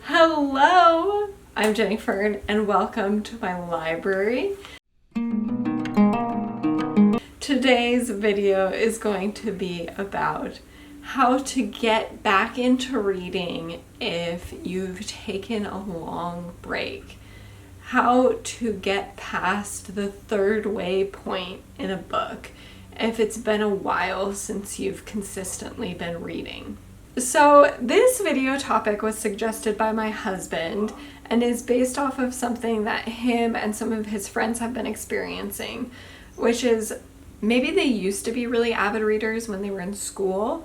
Hello, I'm Jennifer and welcome to my library. Today's video is going to be about how to get back into reading if you've taken a long break. How to get past the third way point in a book if it's been a while since you've consistently been reading. So this video topic was suggested by my husband and is based off of something that him and some of his friends have been experiencing, which is maybe they used to be really avid readers when they were in school,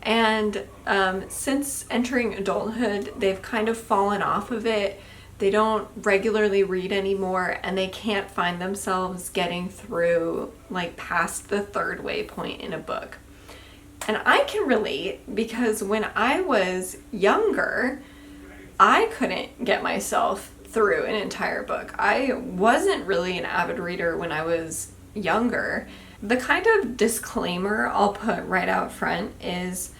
and since entering adulthood, they've kind of fallen off of it. They don't regularly read anymore, and they can't find themselves getting through past the third way point in a book. And I can relate because when I was younger, I couldn't get myself through an entire book. I wasn't really an avid reader when I was younger. The kind of disclaimer I'll put right out front is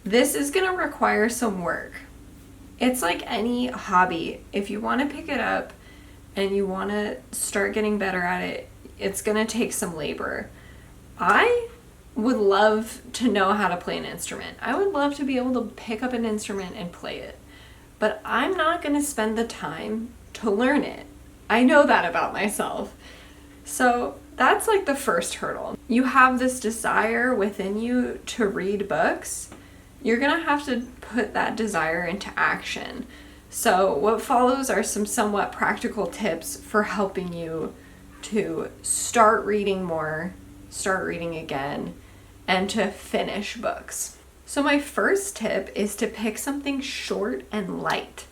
this is going to require some work. It's like any hobby. If you want to pick it up and you want to start getting better at it, it's going to take some labor. I would love to know how to play an instrument. I would love to be able to pick up an instrument and play it. But I'm not going to spend the time to learn it. I know that about myself. So that's like the first hurdle. You have this desire within you to read books. You're going to have to put that desire into action. So what follows are some somewhat practical tips for helping you to start reading more, start reading again, and to finish books. So my first tip is to pick something short and light.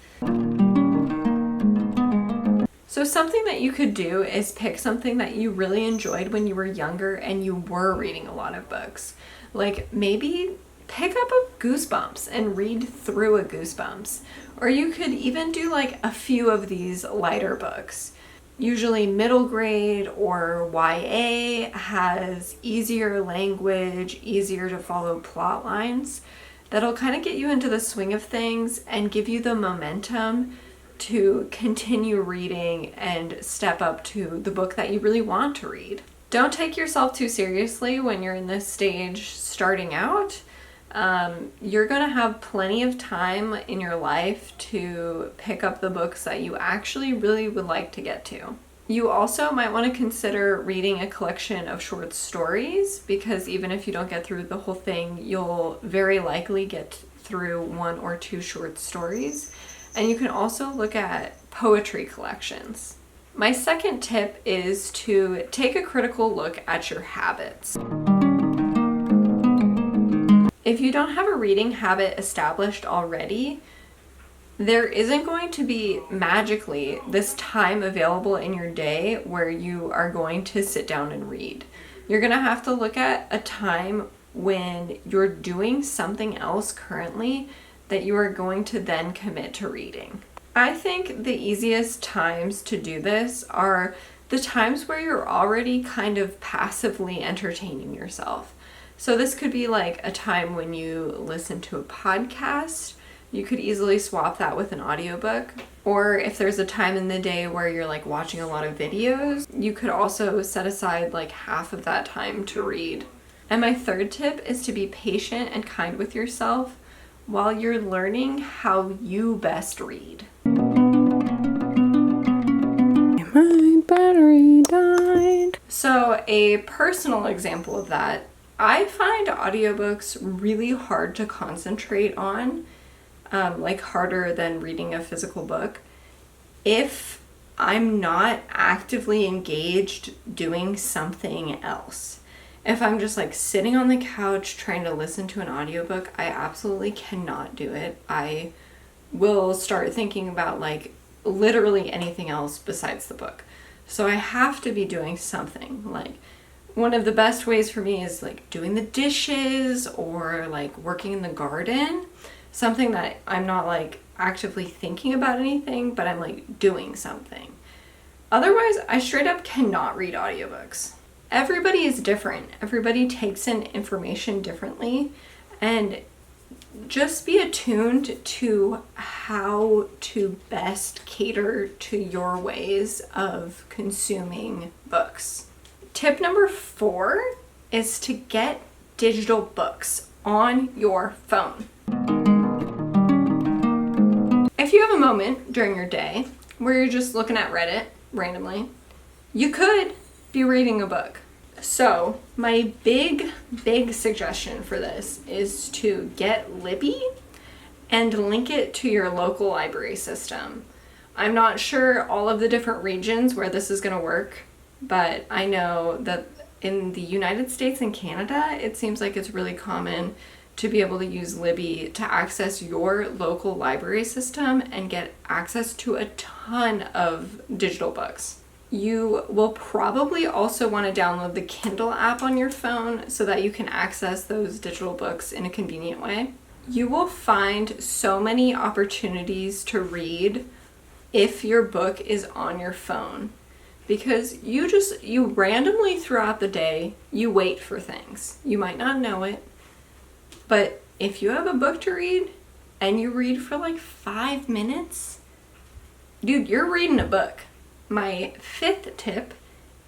So something that you could do is pick something that you really enjoyed when you were younger and you were reading a lot of books. Like maybe pick up a Goosebumps and read through a Goosebumps. Or you could even do a few of these lighter books. Usually middle grade or YA has easier language, easier to follow plot lines that'll kind of get you into the swing of things and give you the momentum to continue reading and step up to the book that you really want to read. Don't take yourself too seriously when you're in this stage starting out. You're going to have plenty of time in your life to pick up the books that you actually really would like to get to. You also might want to consider reading a collection of short stories, because even if you don't get through the whole thing, you'll very likely get through one or two short stories. And you can also look at poetry collections. My second tip is to take a critical look at your habits. If you don't have a reading habit established already, there isn't going to be magically this time available in your day where you are going to sit down and read. You're going to have to look at a time when you're doing something else currently that you are going to then commit to reading. I think the easiest times to do this are the times where you're already kind of passively entertaining yourself. So this could be like a time when you listen to a podcast. You could easily swap that with an audiobook. Or if there's a time in the day where you're watching a lot of videos, you could also set aside half of that time to read. And my third tip is to be patient and kind with yourself while you're learning how you best read. My battery died. So a personal example of that, I find audiobooks really hard to concentrate on, harder than reading a physical book, if I'm not actively engaged doing something else. If I'm just sitting on the couch trying to listen to an audiobook, I absolutely cannot do it. I will start thinking about literally anything else besides the book. So I have to be doing something. One of the best ways for me is doing the dishes or working in the garden. Something that I'm not actively thinking about anything, but I'm doing something. Otherwise, I straight up cannot read audiobooks. Everybody is different. Everybody takes in information differently, and just be attuned to how to best cater to your ways of consuming books. Tip number 4 is to get digital books on your phone. If you have a moment during your day where you're just looking at Reddit randomly, you could be reading a book. So my big suggestion for this is to get Libby and link it to your local library system. I'm not sure all of the different regions where this is going to work, but I know that in the United States and Canada, it seems like it's really common to be able to use Libby to access your local library system and get access to a ton of digital books. You will probably also want to download the Kindle app on your phone so that you can access those digital books in a convenient way. You will find so many opportunities to read if your book is on your phone, because you randomly throughout the day, you wait for things. You might not know it, but if you have a book to read and you read for like 5 minutes, dude, you're reading a book. My 5th tip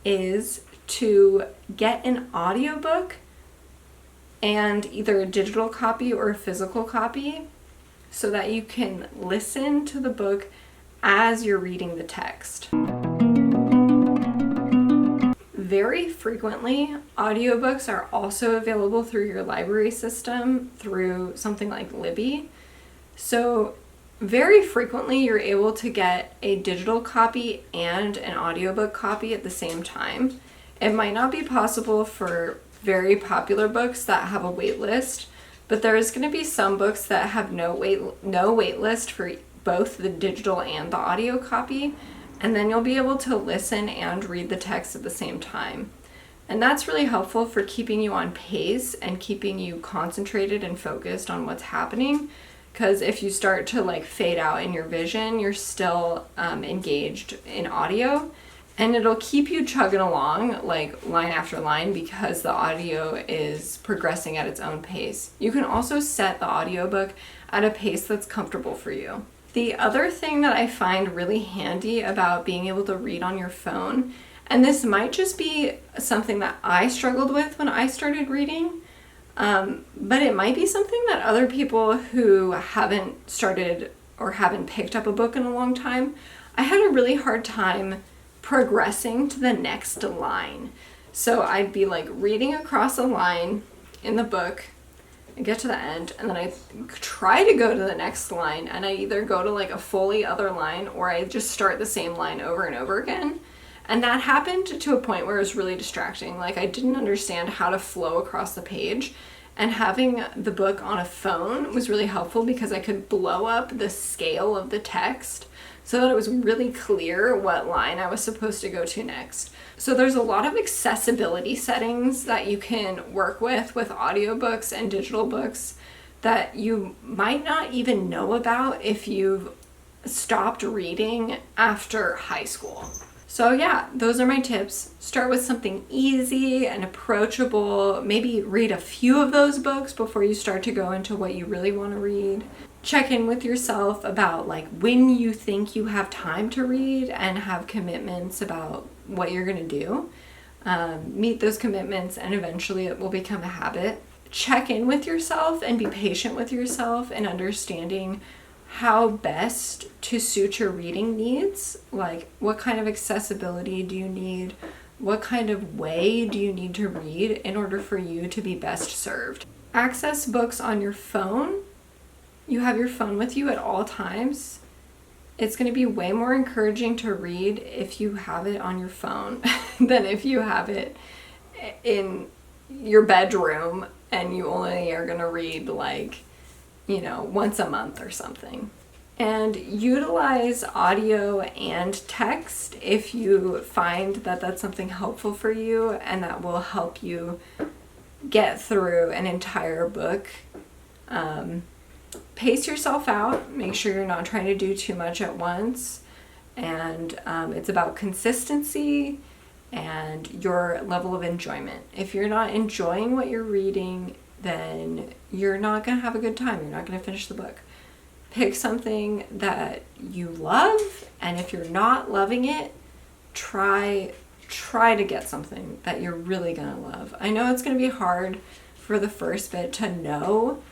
is to get an audiobook and either a digital copy or a physical copy so that you can listen to the book as you're reading the text. Very frequently, audiobooks are also available through your library system through something like Libby. So very frequently, you're able to get a digital copy and an audiobook copy at the same time. It might not be possible for very popular books that have a wait list, but there's going to be some books that have no wait list for both the digital and the audio copy, and then you'll be able to listen and read the text at the same time. And that's really helpful for keeping you on pace and keeping you concentrated and focused on what's happening. Because if you start to like fade out in your vision, you're still engaged in audio, and it'll keep you chugging along like line after line because the audio is progressing at its own pace. You can also set the audiobook at a pace that's comfortable for you. The other thing that I find really handy about being able to read on your phone, and this might just be something that I struggled with when I started reading, but it might be something that other people who haven't started or haven't picked up a book in a long time, I had a really hard time progressing to the next line. So I'd be like reading across a line in the book, I get to the end, and then I try to go to the next line, and I either go to like a fully other line or I just start the same line over and over again. And that happened to a point where it was really distracting. Like I didn't understand how to flow across the page, and having the book on a phone was really helpful because I could blow up the scale of the text so that it was really clear what line I was supposed to go to next. So there's a lot of accessibility settings that you can work with audiobooks and digital books that you might not even know about if you've stopped reading after high school. So yeah, those are my tips. Start with something easy and approachable. Maybe read a few of those books before you start to go into what you really want to read. Check in with yourself about like when you think you have time to read and have commitments about what you're going to do. Meet those commitments and eventually it will become a habit. Check in with yourself and be patient with yourself and understanding how best to suit your reading needs. Like what kind of accessibility do you need? What kind of way do you need to read in order for you to be best served? Access books on your phone. You have your phone with you at all times. It's going to be way more encouraging to read if you have it on your phone than if you have it in your bedroom and you only are going to read like, once a month or something. And utilize audio and text if you find that that's something helpful for you and that will help you get through an entire book. Pace yourself out. Make sure you're not trying to do too much at once. And it's about consistency and your level of enjoyment. If you're not enjoying what you're reading, then you're not going to have a good time. You're not going to finish the book. Pick something that you love, and if you're not loving it, try to get something that you're really going to love. I know it's going to be hard for the first bit to know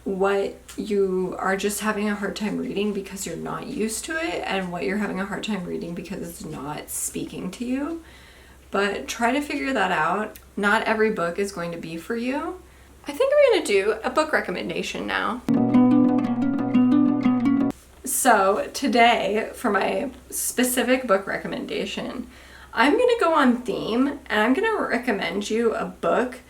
what you are just having a hard time reading because you're not used to it, and what you're having a hard time reading because it's not speaking to you. But try to figure that out. Not every book is going to be for you. I think I'm going to do a book recommendation now. So today, for my specific book recommendation, I'm going to go on theme, and I'm going to recommend you a book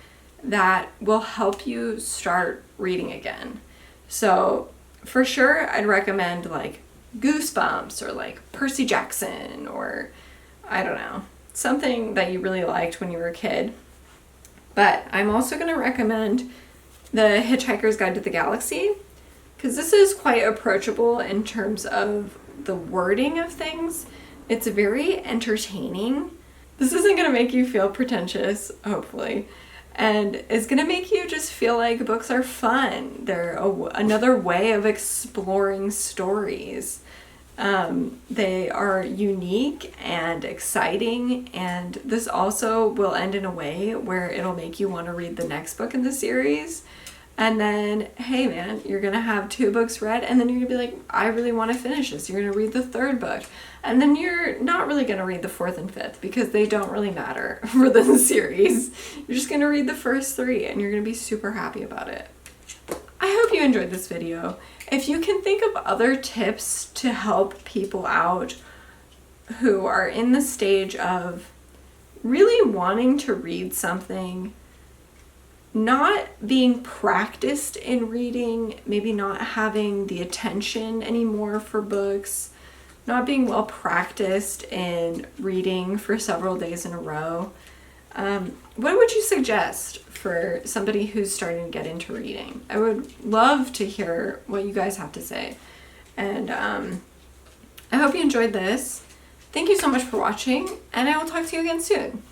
that will help you start reading again. So for sure, I'd recommend like Goosebumps or like Percy Jackson, or I don't know, something that you really liked when you were a kid. But I'm also going to recommend The Hitchhiker's Guide to the Galaxy, because this is quite approachable in terms of the wording of things. It's very entertaining. This isn't going to make you feel pretentious, hopefully, and it's going to make you just feel like books are fun. They're another way of exploring stories. They are unique and exciting, and this also will end in a way where it'll make you want to read the next book in the series. And then, hey man, you're going to have 2 books read, and then you're going to be like, I really want to finish this. You're going to read the 3rd book. And then you're not really going to read the 4th and 5th because they don't really matter for the series. You're just going to read the first 3, and you're going to be super happy about it. I hope you enjoyed this video. If you can think of other tips to help people out who are in the stage of really wanting to read something, not being practiced in reading, maybe not having the attention anymore for books, not being well practiced in reading for several days in a row, what would you suggest for somebody who's starting to get into reading? I would love to hear what you guys have to say. And I hope you enjoyed this. Thank you so much for watching, and I will talk to you again soon.